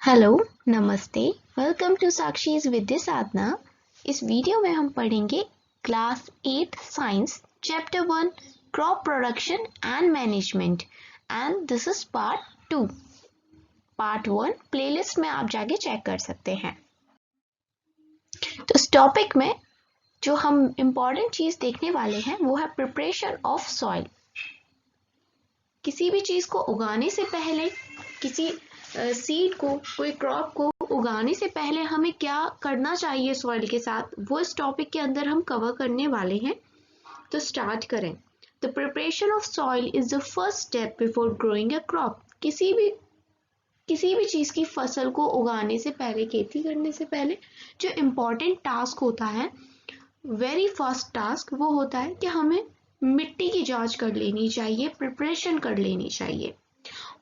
Hello, नमस्ते, welcome to साक्षीज विद्या साधना। इस video में हम पढ़ेंगे class 8 science chapter 1 crop production and management and this is part 2। Part 1 playlist में आप जाके चेक कर सकते हैं। तो इस टॉपिक में जो हम इम्पोर्टेंट चीज देखने वाले हैं वो है प्रिपरेशन ऑफ सॉइल। किसी भी चीज को उगाने से पहले, किसी सीड को, कोई क्रॉप को उगाने से पहले हमें क्या करना चाहिए सॉइल के साथ, वो इस टॉपिक के अंदर हम कवर करने वाले हैं। तो स्टार्ट करें। The preparation of soil is the first step before growing a crop. किसी भी चीज की फसल को उगाने से पहले, खेती करने से पहले जो इम्पोर्टेंट टास्क होता है, वेरी फर्स्ट टास्क वो होता है कि हमें मिट्टी की जांच कर लेनी चाहिए, प्रिपरेशन कर लेनी चाहिए।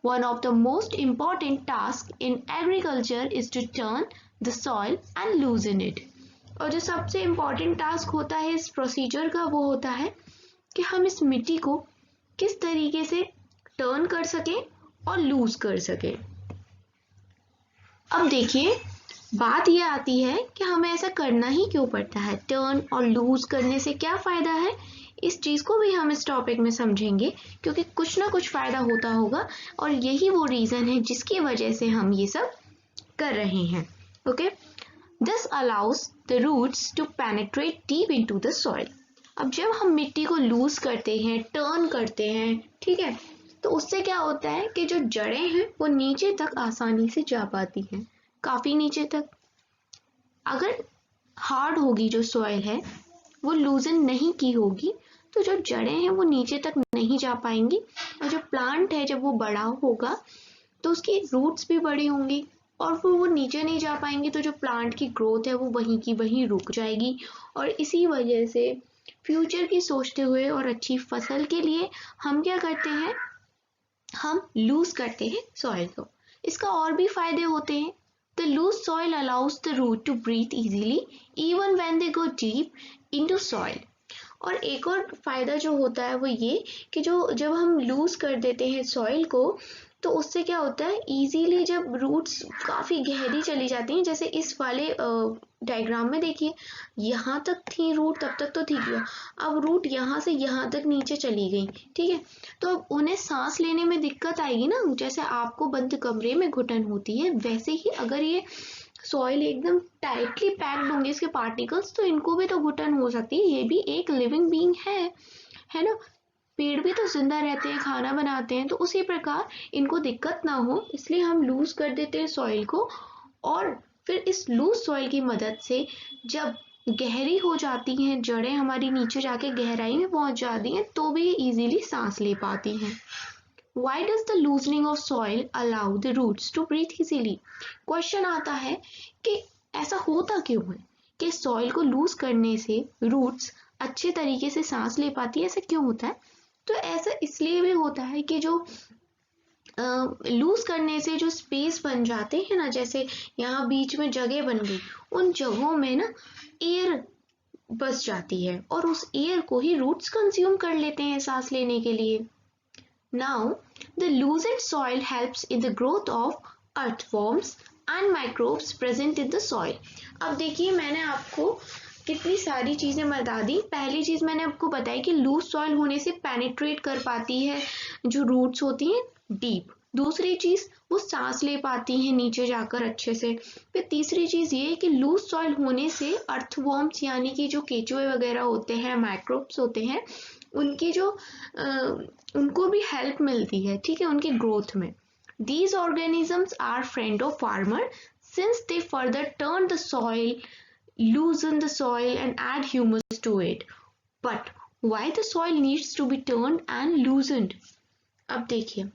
One of the most important tasks in agriculture is to turn the soil and loosen it. और जो सबसे इम्पोर्टेंट टास्क होता है इस प्रोसीजर का वो होता है कि हम इस मिट्टी को किस तरीके से टर्न कर सकें और लूज कर सकें। अब देखिए, बात ये आती है कि हमें ऐसा करना ही क्यों पड़ता है। टर्न और लूज करने से क्या फायदा है, इस चीज को भी हम इस टॉपिक में समझेंगे, क्योंकि कुछ ना कुछ फायदा होता होगा और यही वो रीजन है जिसकी वजह से हम ये सब कर रहे हैं। Okay, this allows the roots to penetrate deep into the soil. अब जब हम मिट्टी को लूज करते हैं, टर्न करते हैं, ठीक है, तो उससे क्या होता है कि जो जड़ें हैं वो नीचे तक आसानी से जा पाती हैं, काफी नीचे तक। अगर हार्ड होगी जो सॉइल है, वो लूजन नहीं की होगी, तो जो जड़ें हैं वो नीचे तक नहीं जा पाएंगी और जो प्लांट है जब वो बड़ा होगा तो उसकी रूट्स भी बड़ी होंगी और वो नीचे नहीं जा पाएंगी, तो जो प्लांट की ग्रोथ है वो वहीं की वहीं रुक जाएगी। और इसी वजह से फ्यूचर की सोचते हुए और अच्छी फसल के लिए हम क्या करते हैं, हम लूज करते हैं सॉइल को। इसका और भी फायदे होते हैं। The loose soil allows the root to breathe easily even when they go deep into soil. और एक और फायदा जो होता है वो ये कि जब हम लूज कर देते हैं सॉइल को, तो उससे क्या होता है, इजीली जब रूट्स काफी गहरी चली जाती हैं, जैसे इस वाले डायग्राम में देखिए, यहाँ तक थी रूट, तब तक तो ठीक है, अब रूट यहाँ से यहाँ तक नीचे चली गई, ठीक है, तो अब उन्हें सांस लेने में दिक्कत आएगी ना। जैसे आपको बंद कमरे में घुटन होती है, वैसे ही अगर ये सॉइल एकदम टाइटली पैक्ड होंगे इसके पार्टिकल्स, तो इनको भी तो घुटन हो सकती है। ये भी एक लिविंग बीइंग है ना। पेड़ भी तो जिंदा रहते हैं, खाना बनाते हैं, तो उसी प्रकार इनको दिक्कत ना हो इसलिए हम लूज कर देते हैं सॉइल को। और फिर इस लूज सॉइल की मदद से जब गहरी हो जाती हैं जड़ें, हमारी नीचे जाके गहराई में पहुंच जाती हैं, तो भी इजीली सांस ले पाती हैं। Why does the loosening of soil allow the roots to breathe easily? Question आता है कि ऐसा होता क्यों है कि सॉइल को लूज करने से रूट्स अच्छे तरीके से सांस ले पाती है, ऐसा क्यों होता है। तो ऐसा इसलिए भी होता है कि जो लूज करने से जो स्पेस बन जाते हैं ना, जैसे यहाँ बीच में जगह बन गई, उन जगहों में ना एयर बस जाती है और उस एयर को ही रूट्स कंज्यूम कर लेते हैं सांस लेने के लिए। Now, the loosened soil helps in the growth of earthworms and microbes present in the soil. अब देखिए, मैंने आपको कितनी सारी चीजें बता दी। पहली चीज मैंने आपको बताई कि लूज सॉइल होने से पेनिट्रेट कर पाती है जो रूट्स होती हैं डीप। दूसरी चीज, वो सांस ले पाती हैं नीचे जाकर अच्छे से। फिर तीसरी चीज ये कि लूज सॉइल होने से अर्थवॉर्म्स यानी कि जो केचुए वगैरह होते हैं, माइक्रोब्स होते हैं, उनकी जो उनको भी हेल्प मिलती है, ठीक है, उनकी ग्रोथ में। These organisms are friend of farmer since they further turn the soil, loosen the soil and add humus to it. But why the soil needs to be turned and loosened? अब देखिए,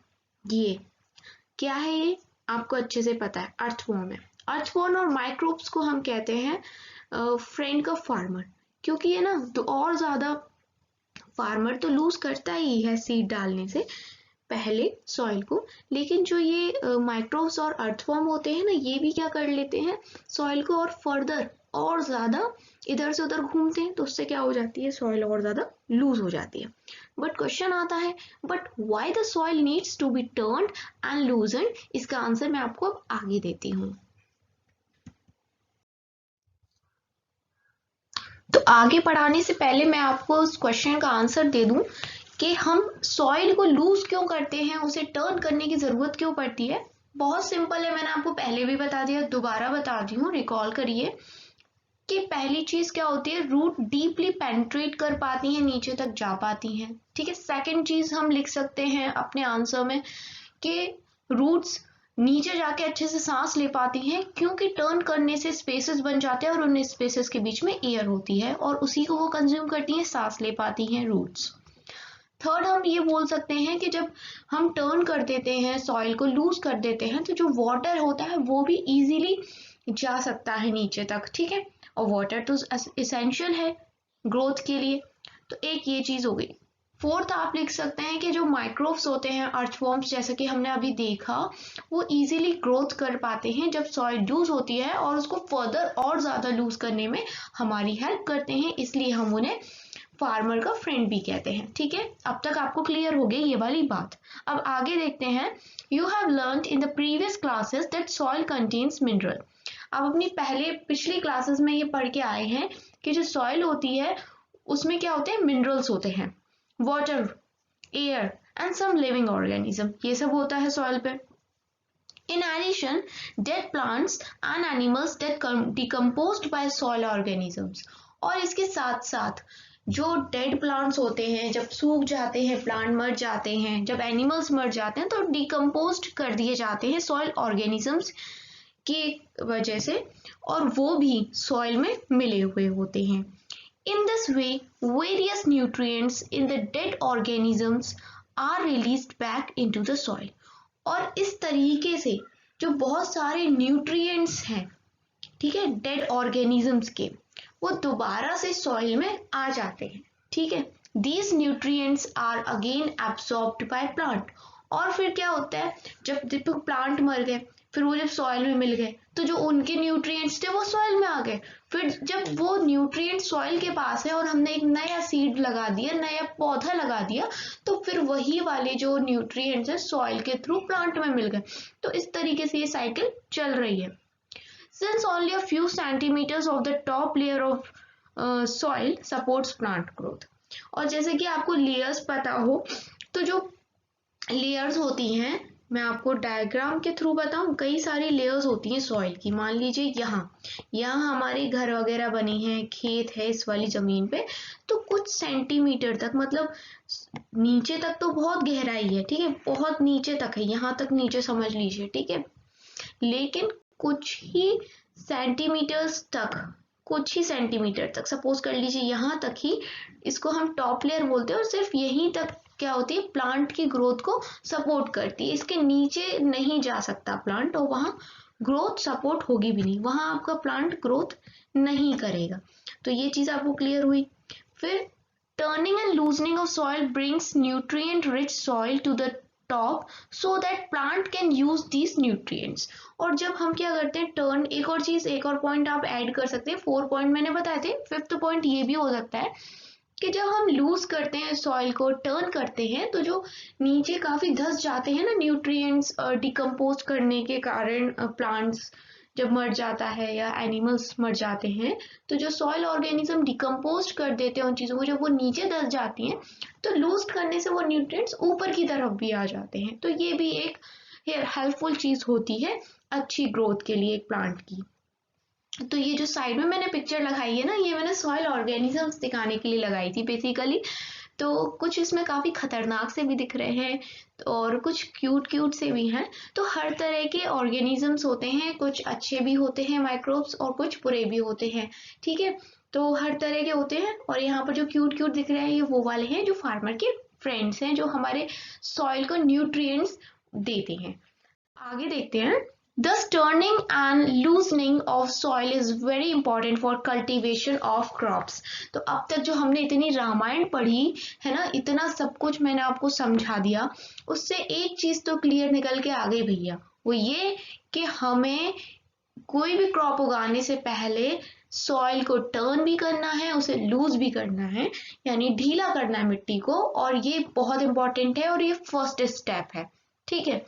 ये क्या है, ये आपको अच्छे से पता है, अर्थवॉर्म है। अर्थवॉर्म और माइक्रोब्स को हम कहते हैं फ्रेंड ऑफ फार्मर, क्योंकि ये ना तो और ज्यादा फार्मर तो लूज करता ही है सीड डालने से पहले सॉइल को, लेकिन जो ये माइक्रोब्स और अर्थवॉर्म होते हैं ना, ये भी क्या कर लेते हैं, सॉइल को और फर्दर और ज्यादा इधर से उधर घूमते हैं तो उससे क्या हो जाती है, सॉइल और ज्यादा लूज हो जाती है। बट क्वेश्चन आता है, but why the soil needs to be turned and loosened? इसका आंसर मैं आपको अब आगे देती हूँ। तो आगे पढ़ाने से पहले मैं आपको उस क्वेश्चन का आंसर दे दूं कि हम सॉइल को लूज क्यों करते हैं, उसे टर्न करने की जरूरत क्यों पड़ती है। बहुत सिंपल है, मैंने आपको पहले भी बता दिया, दोबारा बता दी हूँ, रिकॉल करिए कि पहली चीज क्या होती है, रूट डीपली पेनिट्रेट कर पाती है, नीचे तक जा पाती हैं। ठीक है, सेकंड चीज हम लिख सकते हैं अपने आंसर में कि रूट्स नीचे जाके अच्छे से सांस ले पाती हैं, क्योंकि टर्न करने से स्पेसेस बन जाते हैं और उन स्पेसेस के बीच में एयर होती है और उसी को वो कंज्यूम करती हैं, सांस ले पाती हैं रूट्स। थर्ड हम ये बोल सकते हैं कि जब हम टर्न कर देते हैं, सॉइल को लूज कर देते हैं, तो जो वाटर होता है वो भी इजीली जा सकता है नीचे तक। ठीक है, और वाटर तो एसेंशियल है ग्रोथ के लिए। तो एक ये चीज हो गई। फोर्थ आप लिख सकते हैं कि जो माइक्रोब्स होते हैं, अर्थवॉर्म्स, जैसे कि हमने अभी देखा, वो इजीली ग्रोथ कर पाते हैं जब सॉइल लूज होती है और उसको फर्दर और ज्यादा लूज करने में हमारी हेल्प करते हैं, इसलिए हम उन्हें फार्मर का फ्रेंड भी कहते हैं। ठीक है, अब तक आपको क्लियर हो गई ये वाली बात। अब आगे देखते हैं। You have learned in the previous classes that soil contains mineral. आप अपनी पिछली क्लासेस में ये पढ़ के आए हैं कि जो सॉइल होती है उसमें क्या होते हैं, मिनरल्स होते हैं, water, air and some living organism, ये सब होता है सॉइल पे। In addition, dead plants and animals that decomposed by soil organisms. और इसके साथ साथ जो डेड प्लांट्स होते हैं, जब सूख जाते हैं, प्लांट मर जाते हैं, जब एनिमल्स मर जाते हैं तो डिकम्पोज कर दिए जाते हैं सॉइल ऑर्गेनिजम्स की वजह से, और वो भी सॉइल में मिले हुए होते हैं। In this way, various nutrients in the dead organisms are released back into the soil. और इस तरीके से जो बहुत सारे न्यूट्रिएंट्स हैं, ठीक है, डेड ऑर्गेनिजम्स के, वो दोबारा से सॉइल में आ जाते हैं। ठीक है, these nutrients are again absorbed by plant. और फिर क्या होता है, जब प्लांट मर गए, फिर वो जब सॉइल में मिल गए तो जो उनके न्यूट्रिएंट्स थे वो सॉइल में आ गए। फिर जब वो न्यूट्रिएंट सॉइल के पास है और हमने एक नया सीड लगा दिया, नया पौधा लगा दिया, तो फिर वही वाले जो न्यूट्रिएंट्स है सॉइल के थ्रू प्लांट में मिल गए। तो इस तरीके से ये साइकिल चल रही है। Since only a few centimeters of the top layer of soil supports plant growth. और जैसे कि आपको लेयर्स पता हो, तो जो लेयर्स होती हैं, मैं आपको डायग्राम के थ्रू बताऊं, कई सारी लेयर्स होती हैं सॉइल की। मान लीजिए यहाँ हमारे घर वगैरह बने हैं, खेत है इस वाली जमीन पे, तो कुछ सेंटीमीटर तक, मतलब नीचे तक तो बहुत गहराई है, ठीक है, बहुत नीचे तक है, यहाँ तक नीचे समझ लीजिए, ठीक है, लेकिन कुछ ही सेंटीमीटर तक, सपोज कर लीजिए यहाँ तक ही, इसको हम टॉप लेयर बोलते हैं, और सिर्फ यहीं तक क्या होती है, प्लांट की ग्रोथ को सपोर्ट करती है। इसके नीचे नहीं जा सकता प्लांट, और वहां ग्रोथ सपोर्ट होगी भी नहीं, वहां आपका प्लांट ग्रोथ नहीं करेगा। तो ये चीज आपको क्लियर हुई। फिर turning and loosening of soil brings nutrient rich soil to the top so that plant can use these nutrients. और जब हम क्या करते हैं, टर्न, एक और पॉइंट आप ऐड कर सकते हैं, 4 पॉइंट मैंने बताए थे, 5th पॉइंट ये भी हो सकता है कि जब हम लूज करते हैं सॉइल को, टर्न करते हैं, तो जो नीचे काफी धंस जाते हैं ना न्यूट्रिएंट्स डिकम्पोज करने के कारण, प्लांट्स जब मर जाता है या एनिमल्स मर जाते हैं, तो जो सॉइल ऑर्गेनिज्म डिकम्पोज कर देते हैं उन चीजों को, जब वो नीचे धंस जाती हैं, तो लूज करने से वो न्यूट्रिएंट्स ऊपर की तरफ भी आ जाते हैं। तो ये भी एक हेल्पफुल चीज होती है अच्छी ग्रोथ के लिए एक प्लांट की। तो ये जो साइड में मैंने पिक्चर लगाई है ना, ये मैंने सॉइल ऑर्गेनिजम्स दिखाने के लिए लगाई थी बेसिकली। तो कुछ इसमें काफी खतरनाक से भी दिख रहे हैं और कुछ क्यूट से भी हैं। तो हर तरह के ऑर्गेनिजम्स होते हैं, कुछ अच्छे भी होते हैं माइक्रोब्स और कुछ बुरे भी होते हैं, ठीक है, तो हर तरह के होते हैं। और यहाँ पर जो क्यूट दिख रहे हैं, ये वो वाले हैं जो फार्मर के फ्रेंड्स हैं, जो हमारे सॉइल को न्यूट्रिएंट्स देते हैं। आगे देखते हैं। Thus, turning and loosening of soil is very important for cultivation of crops. तो अब तक जो हमने इतनी रामायण पढ़ी है ना, इतना सब कुछ मैंने आपको समझा दिया, उससे एक चीज तो क्लियर निकल के आ गई भैया, वो ये कि हमें कोई भी क्रॉप उगाने से पहले सॉइल को टर्न भी करना है, उसे लूज भी करना है, यानी ढीला करना है मिट्टी को, और ये बहुत इंपॉर्टेंट है और ये फर्स्ट स्टेप है। ठीक है,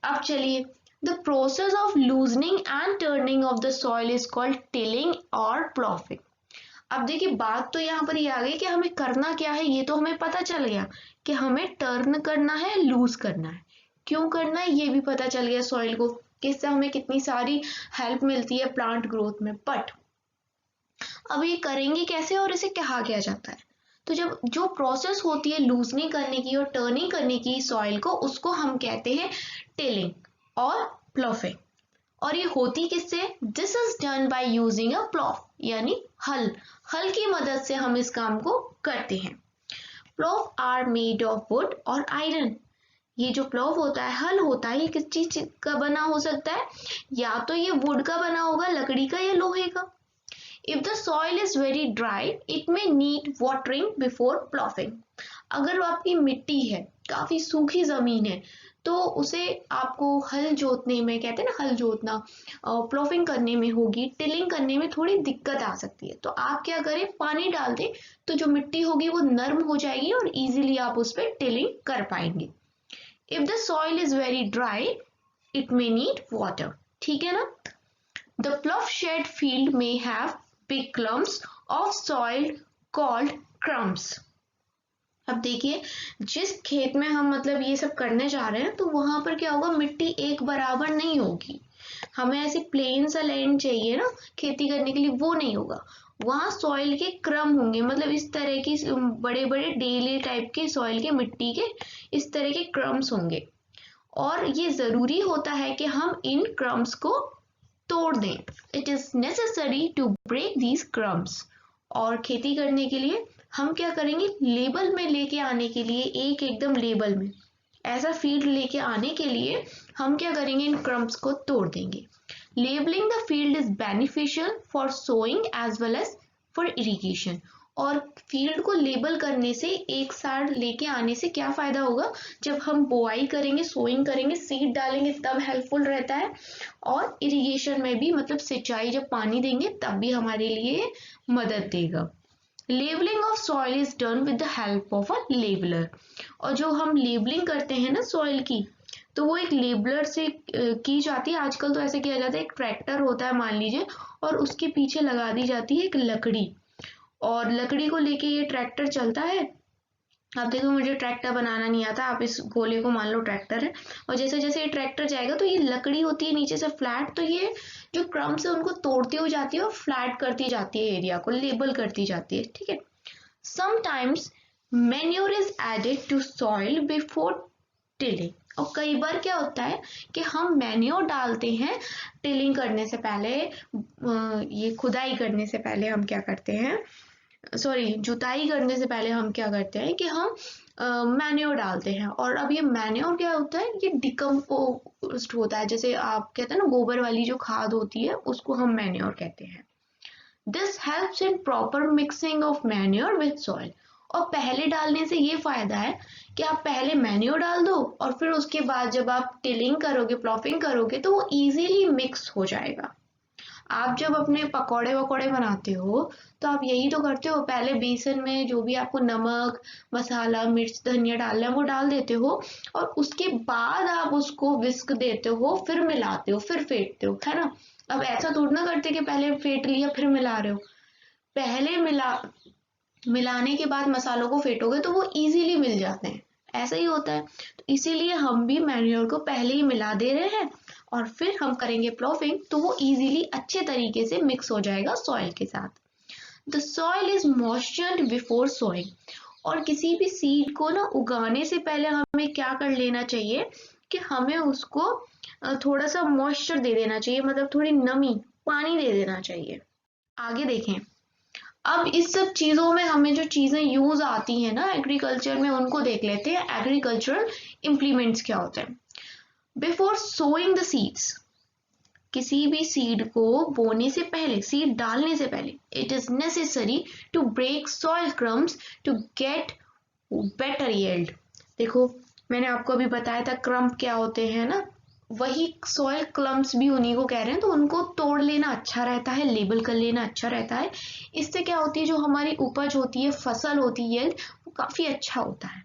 अब चलिए, the process of loosening and turning of the soil is called tilling और प्लॉफिंग। अब देखिए, बात तो यहाँ पर ये आ गई कि हमें करना क्या है, ये तो हमें पता चल गया कि हमें टर्न करना है, लूज करना है। क्यों करना है ये भी पता चल गया सॉइल को, कि इससे हमें कितनी सारी हेल्प मिलती है प्लांट ग्रोथ में। बट अब ये करेंगे कैसे और इसे कहा क्या जाता है? तो जब जो प्रोसेस होती है लूजनिंग करने की और टर्निंग करने की सॉइल को, उसको हम कहते हैं टिलिंग और प्लॉफिंग। और ये होती किससे? This is done by using a plough, यानी हल। हल की मदद से हम इस काम को करते हैं। Plough are made of wood और आयरन। ये जो प्लॉफ होता है, हल होता है, ये किस चीज का बना हो सकता है? या तो ये वुड का बना होगा, लकड़ी का, या लोहे का। If the soil is very dry, it may need watering before ploughing. अगर आपकी मिट्टी है, काफी सूखी जमीन है, तो उसे आपको हल जोतने में, कहते हैं ना हल जोतना, प्लॉफिंग करने में होगी, टिलिंग करने में थोड़ी दिक्कत आ सकती है। तो आप क्या करें, पानी डाल दें, तो जो मिट्टी होगी वो नर्म हो जाएगी और इजीली आप उस पर टिलिंग कर पाएंगे। If the soil is very dry, it may need water. ठीक है ना? The plough shed field may have big clumps of soil called crumbs. अब देखिए, जिस खेत में हम मतलब ये सब करने जा रहे हैं, तो वहां पर क्या होगा, मिट्टी एक बराबर नहीं होगी। हमें ऐसे प्लेन सा लैंड चाहिए ना खेती करने के लिए, वो नहीं होगा। वहां सॉइल के क्रम होंगे, मतलब इस तरह की बड़े बड़े डेली टाइप के सॉइल के, मिट्टी के इस तरह के क्रम्स होंगे। और ये जरूरी होता है कि हम इन क्रम्स को तोड़ दें। It is necessary to break these crumbs. और खेती करने के लिए हम क्या करेंगे, लेबल में लेके आने के लिए, एक एकदम लेबल में ऐसा फील्ड लेके आने के लिए हम क्या करेंगे, इन क्रम्स को तोड़ देंगे। Levelling the field is beneficial for sowing as well as for irrigation. और फील्ड को लेबल करने से, एक साथ लेके आने से क्या फायदा होगा, जब हम बोआई करेंगे, सोइंग करेंगे, सीड डालेंगे, तब हेल्पफुल रहता है। और इरिगेशन में भी, मतलब सिंचाई जब पानी देंगे तब भी हमारे लिए मदद देगा। Labelling of soil is done with the help of a labeller. और जो हम लेबलिंग करते हैं ना सॉइल की, तो वो एक लेबलर से की जाती है। आजकल तो ऐसे किया जाता है, एक ट्रैक्टर होता है मान लीजिए, और उसके पीछे लगा दी जाती है एक लकड़ी, और लकड़ी को लेके ये ट्रैक्टर चलता है। अब देखो, मुझे ट्रैक्टर बनाना नहीं आता, आप इस गोले को मान लो ट्रैक्टर है, और जैसे जैसे ये ट्रैक्टर जाएगा, तो ये लकड़ी होती है नीचे से फ्लैट, तो ये जो क्रम्स है उनको तोड़ती हुई जाती है और फ्लैट करती जाती है, एरिया को लेबल करती जाती है। ठीक है, sometimes manure is added to soil before tilling. और कई बार क्या होता है कि हम मैन्योर डालते हैं टिलिंग करने से पहले, ये खुदाई करने से पहले हम क्या करते हैं, सॉरी जुताई करने से पहले हम क्या करते हैं कि हम मैन्योर डालते हैं। और अब ये मैन्योर क्या होता है, ये डिकम्पोस्ट होता है, जैसे आप कहते हैं ना गोबर वाली जो खाद होती है, उसको हम मैन्योर कहते हैं। This helps in proper mixing of manure with soil. और पहले डालने से ये फायदा है कि आप पहले मैन्योर डाल दो, और फिर उसके बाद जब आप टिलिंग करोगे, प्लॉफिंग करोगे, तो वो इजीली मिक्स हो जाएगा। आप जब अपने पकौड़े वकौड़े बनाते हो, तो आप यही तो करते हो, पहले बेसन में जो भी आपको नमक, मसाला, मिर्च, धनिया डालना है वो डाल देते हो, और उसके बाद आप उसको विस्क देते हो, फिर मिलाते हो, फिर फेंटते हो, है ना। अब ऐसा थोड़ा ना करते कि पहले फेंट लिया फिर मिला रहे हो। पहले मिलाने के बाद मसालों को फेंटोगे तो वो इजीली मिल जाते हैं, ऐसा ही होता है। तो इसीलिए हम भी मैन्योर को पहले ही मिला दे रहे हैं, और फिर हम करेंगे प्लॉफिंग, तो वो इजीली अच्छे तरीके से मिक्स हो जाएगा सॉइल के साथ। The soil is moistured before sowing. और किसी भी सीड को ना उगाने से पहले हमें क्या कर लेना चाहिए, कि हमें उसको थोड़ा सा मॉइस्चर दे देना चाहिए, मतलब थोड़ी नमी, पानी दे देना चाहिए। आगे देखें, अब इस सब चीजों में हमें जो चीजें यूज आती हैं ना एग्रीकल्चर में, उनको देख लेते हैं। एग्रीकल्चरल इम्प्लीमेंट्स क्या होते हैं। बिफोर सोइंग द सीड्स, किसी भी सीड को बोने से पहले, सीड डालने से पहले, it is necessary to break soil crumbs to get better yield. देखो, मैंने आपको अभी बताया था क्रम्प क्या होते हैं ना, वही सॉइल क्लम्प्स भी उन्हीं को कह रहे हैं, तो उनको तोड़ लेना अच्छा रहता है, लेबल कर लेना अच्छा रहता है। इससे क्या होती है, जो हमारी उपज होती है, फसल होती है, वो काफी अच्छा होता है।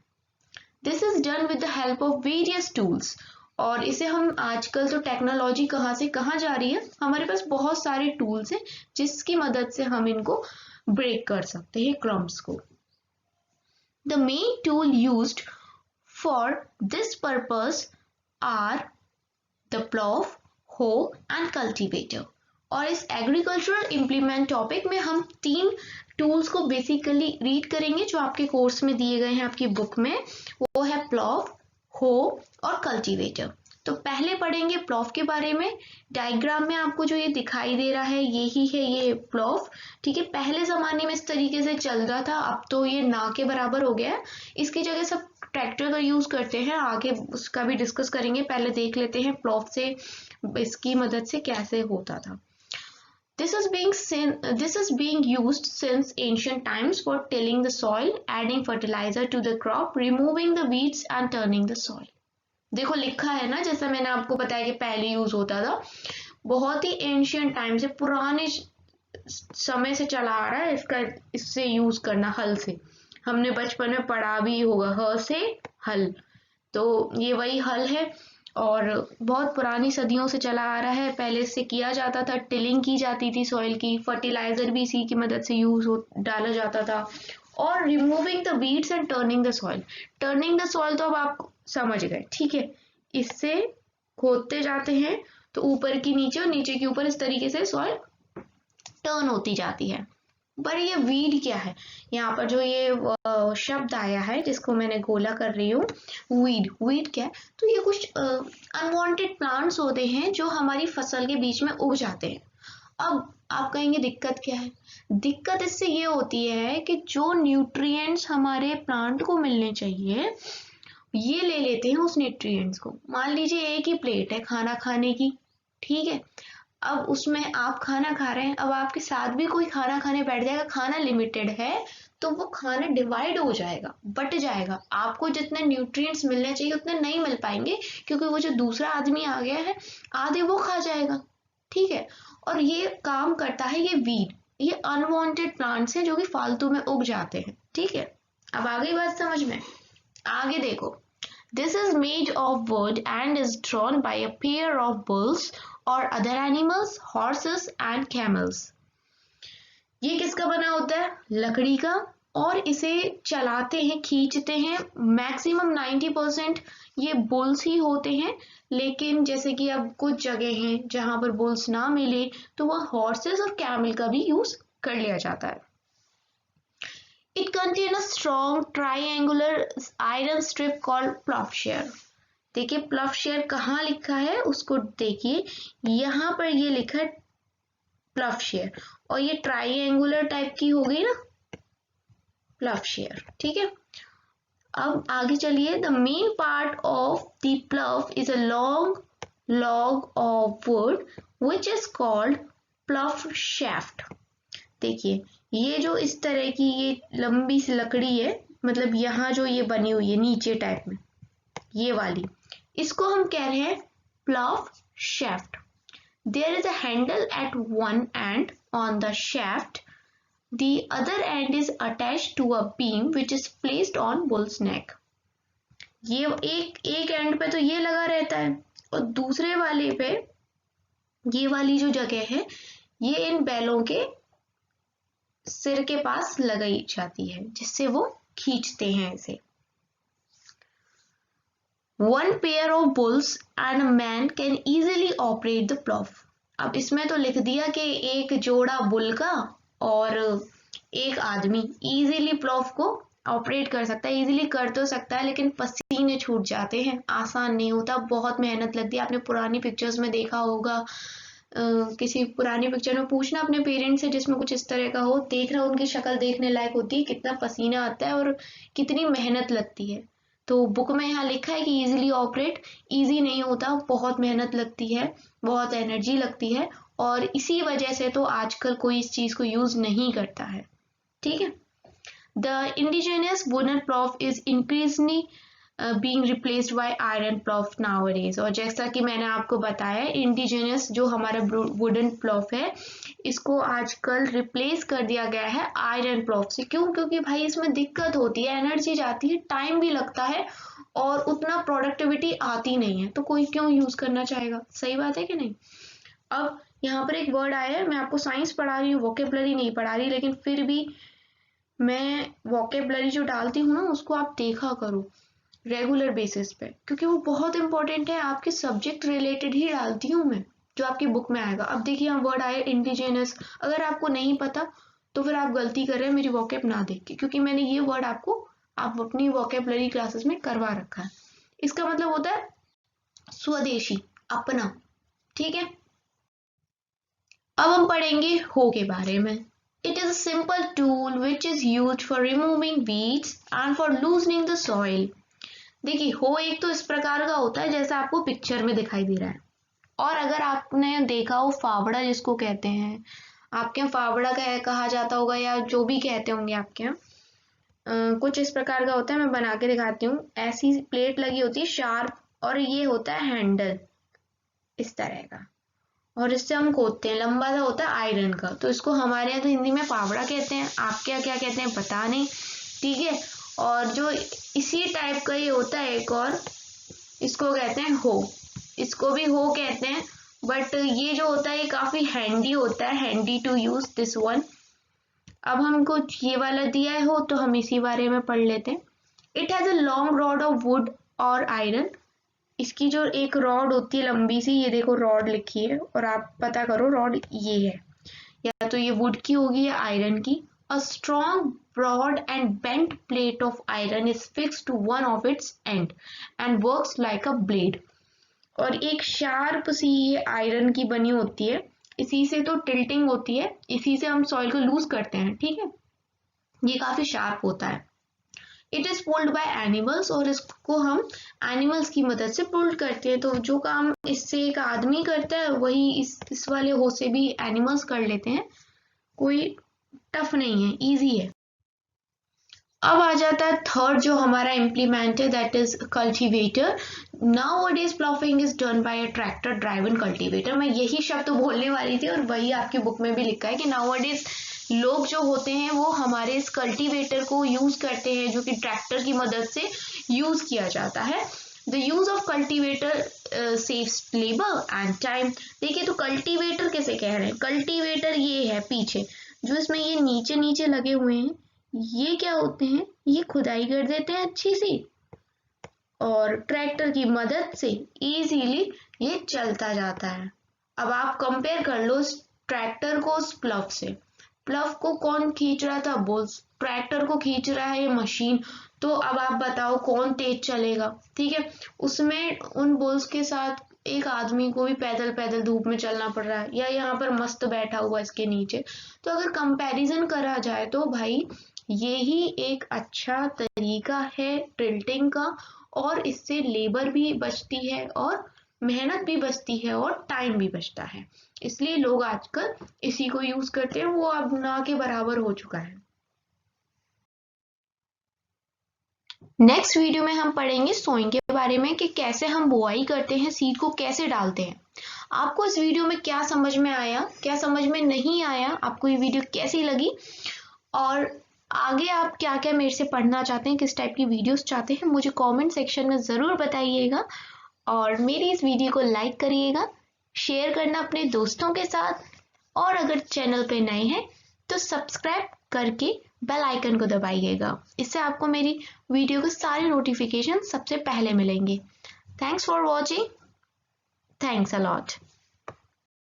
This is done with the help of various tools. और इसे हम आजकल तो टेक्नोलॉजी कहाँ से कहाँ जा रही है, हमारे पास बहुत सारे टूल्स हैं जिसकी मदद से हम इनको ब्रेक कर सकते हैं क्रम्स को। The main tool used for this purpose are the plough, hoe and cultivator. और इस एग्रीकल्चरल इम्प्लीमेंट टॉपिक में हम 3 टूल्स को बेसिकली रीड करेंगे जो आपके कोर्स में दिए गए हैं आपकी बुक में। वो है प्लॉव, हो और कल्टीवेटर। तो पहले पढ़ेंगे प्लॉव के बारे में। डायग्राम में आपको जो ये दिखाई दे रहा है यही है ये प्लॉव, ठीक है। पहले जमाने में इस तरीके से चल रहा था, अब तो ये ना के बराबर हो गया है। इसकी जगह सब ट्रैक्टर का यूज करते हैं, आगे उसका भी डिस्कस करेंगे। पहले देख लेते हैं प्लॉव से इसकी मदद से कैसे होता था। This is being used since ancient times for tilling the soil, adding fertilizer to the crop, removing the weeds and turning the soil. देखो लिखा है ना, जैसा मैंने आपको बताया कि पहले यूज होता था, बहुत ही एंशियंट टाइम से, पुराने समय से चला आ रहा है इसका, इससे यूज करना हल से। हमने बचपन में पढ़ा भी होगा, ह से हल, तो ये वही हल है और बहुत पुरानी सदियों से चला आ रहा है। पहले इससे किया जाता था, टिलिंग की जाती थी सॉइल की, फर्टिलाइजर भी इसी की मदद से डाला जाता था। और removing the weeds and turning the soil. Turning the soil तो अब आप समझ गए, ठीक है। इससे खोदते जाते हैं तो ऊपर की नीचे और नीचे के ऊपर इस तरीके से सॉइल टर्न होती जाती है। पर ये वीड क्या है, यहाँ पर जो ये शब्द आया है जिसको मैंने गोला कर रही हूँ, वीड। वीड क्या है, तो ये कुछ अनवांटेड प्लांट्स होते हैं जो हमारी फसल के बीच में उग जाते हैं। अब आप कहेंगे दिक्कत क्या है, दिक्कत इससे ये होती है कि जो न्यूट्रिएंट्स हमारे प्लांट को मिलने चाहिए ये ले लेते हैं उस न्यूट्रिएंट्स को। मान लीजिए एक ही प्लेट है खाना खाने की, ठीक है। अब उसमें आप खाना खा रहे हैं, अब आपके साथ भी कोई खाना खाने बैठ जाएगा, खाना लिमिटेड है तो वो खाना डिवाइड हो जाएगा, बट जाएगा। आपको जितने न्यूट्रिएंट्स मिलने चाहिए उतने नहीं मिल पाएंगे, क्योंकि वो जो दूसरा आदमी आ गया है आधे वो खा जाएगा, ठीक है। और ये काम करता है ये वीड, ये अनवांटेड प्लांट्स हैं जो कि फालतू में उग जाते हैं, ठीक है। अब आ गई बात समझ में, आगे देखो। This is made of wood and is drawn by a pair of bulls or other animals, horses and camels. ये किसका बना होता है, लकड़ी का, और इसे चलाते हैं, खींचते हैं। मैक्सिमम 90% ये बुल्स ही होते हैं, लेकिन जैसे कि अब कुछ जगह हैं जहां पर बुल्स ना मिले तो वह हॉर्सेस और कैमल का भी यूज कर लिया जाता है। It contains a strong triangular iron strip called plowshare. देखिए प्लवशेयर कहाँ लिखा है उसको देखिए, यहाँ पर ये लिखा है प्लवशेयर, और ये ट्राइएंगुलर टाइप की हो गई ना प्लवशेयर, ठीक है। अब आगे चलिए। The main part of the plough is a long log of would which is called plough shaft. देखिए ये जो इस तरह की ये लंबी सी लकड़ी है, मतलब यहाँ जो ये बनी हुई है नीचे टाइप में ये वाली, इसको हम कह रहे हैं plough shaft. There is a handle at one end on the shaft, the other end is attached to a beam which is placed on bull's neck. ये एक एंड पे तो ये लगा रहता है और दूसरे वाले पे ये वाली जो जगह है ये इन बैलों के सिर के पास लगाई जाती है, जिससे वो खींचते हैं इसे। One pair of bulls and a man can easily operate the plough. अब इसमें तो लिख दिया कि एक जोड़ा बुल का और एक आदमी इजीली प्लॉव को ऑपरेट कर सकता है। इजीली कर तो सकता है लेकिन पसीने छूट जाते हैं, आसान नहीं होता, बहुत मेहनत लगती है। आपने पुरानी पिक्चर्स में देखा होगा, किसी पुरानी पिक्चर में पूछना अपने पेरेंट्स से जिसमें कुछ इस तरह का हो, देखना उनकी शक्ल देखने लायक होती है, कितना पसीना आता है और कितनी मेहनत लगती है। तो बुक में यहाँ लिखा है कि इजीली ऑपरेट, इजी नहीं होता, बहुत मेहनत लगती है, बहुत एनर्जी लगती है, और इसी वजह से तो आजकल कोई इस चीज को यूज नहीं करता है, ठीक है। The indigenous wooden plough is increasingly being replaced by iron plough nowadays। और जैसा कि मैंने आपको बताया, इंडिजिनस जो हमारा वुडन प्लॉफ है, इसको आजकल रिप्लेस कर दिया गया है आयरन प्लॉफ से। क्यों? क्योंकि भाई इसमें दिक्कत होती है, एनर्जी जाती है, टाइम भी लगता है और उतना प्रोडक्टिविटी आती नहीं है, तो कोई क्यों यूज करना चाहेगा? सही बात है कि नहीं? अब यहाँ पर एक वर्ड आया है, मैं आपको साइंस पढ़ा रही हूँ, वोकेबलरी नहीं पढ़ा रही, लेकिन फिर भी मैं वोकेबलरी जो डालती हूँ ना, उसको आप देखा करो रेगुलर बेसिस पे, क्योंकि वो बहुत इंपॉर्टेंट है। आपके सब्जेक्ट रिलेटेड ही डालती हूँ मैं, जो आपकी बुक में आएगा। अब देखिए यहाँ वर्ड आया इंडिजिनस, अगर आपको नहीं पता तो फिर आप गलती कर रहे हैं मेरी वोकेब ना देख के, क्योंकि मैंने ये वर्ड आपको आप अपनी वोकेबलरी क्लासेस में करवा रखा है। इसका मतलब होता है स्वदेशी, अपना। ठीक है, अब हम पढ़ेंगे हो के बारे में। It is a simple tool which is used for removing weeds and for loosening the soil। देखिए हो एक तो इस प्रकार का होता है जैसा आपको पिक्चर में दिखाई दे रहा है, और अगर आपने देखा हो फावड़ा जिसको कहते हैं, आपके यहाँ फावड़ा कहा जाता होगा या जो भी कहते होंगे आपके यहाँ, कुछ इस प्रकार का होता है। मैं बना के दिखाती हूँ। ऐसी प्लेट लगी होती है शार्प, और ये होता है हैंडल इस तरह का, और इससे हम खोदते हैं। लंबा सा होता है आयरन का, तो इसको हमारे यहाँ तो हिंदी में फावड़ा कहते हैं, आपके यहाँ क्या कहते हैं पता नहीं। ठीक है, और जो इसी टाइप का ही होता है एक और, इसको कहते हैं हो, इसको भी हो कहते हैं, बट ये जो होता है ये काफी हैंडी होता है, handy to use this one. अब हमको ये वाला दिया है हो, तो हम इसी बारे में पढ़ लेते हैं। It has a long rod of wood और आयरन। इसकी जो एक रॉड होती है लंबी सी, ये देखो रॉड लिखी है, और आप पता करो रॉड ये है, या तो ये वुड की होगी या आयरन की। A strong broad and bent plate of iron is fixed to one of its end and works like a blade. और एक शार्प सी ये आयरन की बनी होती है, इसी से तो टिल्टिंग होती है, इसी से हम सॉइल को लूज करते हैं। ठीक है, ये काफी शार्प होता है। It is pulled by animals, और इसको हम एनिमल्स की मदद से पुल्ड करते हैं। तो जो काम इससे एक आदमी करता है वही इस वाले हो से भी एनिमल्स कर लेते हैं, कोई टफ नहीं है, इजी है। अब आ जाता है थर्ड जो हमारा इम्प्लीमेंट है, that is cultivator. Nowadays ploughing is done by a tractor driven cultivator. मैं यही शब्द बोलने वाली थी और वही आपकी बुक में भी लिखा है कि नाउअडेज लोग जो होते हैं वो हमारे इस कल्टीवेटर को यूज करते हैं, जो कि ट्रैक्टर की मदद से यूज किया जाता है। The use of cultivator saves labour and time. देखिए तो कल्टीवेटर कैसे कह रहे हैं, कल्टीवेटर ये है पीछे जो इसमें ये नीचे नीचे लगे हुए हैं, ये क्या होते हैं, ये खुदाई कर देते हैं अच्छी सी, और ट्रैक्टर की मदद से इजीली ये चलता जाता है। अब आप कंपेयर कर लो इस ट्रैक्टर को उस प्लव से। प्लव को कौन खींच रहा था, बुल्स। ट्रैक्टर को खींच रहा है ये मशीन। तो अब आप बताओ कौन तेज चलेगा? ठीक है, उसमें उन बुल्स के साथ एक आदमी को भी पैदल पैदल धूप में चलना पड़ रहा है, या यहाँ पर मस्त बैठा हुआ इसके नीचे। तो अगर कंपैरिजन करा जाए तो भाई यही एक अच्छा तरीका है टिल्टिंग का, और इससे लेबर भी बचती है और मेहनत भी बचती है और टाइम भी बचता है, इसलिए लोग आजकल इसी को यूज करते हैं। वो अब ना के बराबर हो चुका है। नेक्स्ट वीडियो में हम पढ़ेंगे सोइंग के बारे में, कि कैसे हम बुआई करते हैं, सीड को कैसे डालते हैं। आपको इस वीडियो में क्या समझ में आया, क्या समझ में नहीं आया, आपको ये वीडियो कैसी लगी, और आगे आप क्या क्या मेरे से पढ़ना चाहते हैं, किस टाइप की वीडियोस चाहते हैं, मुझे कमेंट सेक्शन में ज़रूर बताइएगा। और मेरी इस वीडियो को लाइक करिएगा, शेयर करना अपने दोस्तों के साथ, और अगर चैनल पे नए हैं तो सब्सक्राइब करके बेल आइकन को दबाइएगा। इससे आपको मेरी वीडियो के सारे नोटिफिकेशन सबसे पहले मिलेंगे। Thanks for watching, thanks a lot.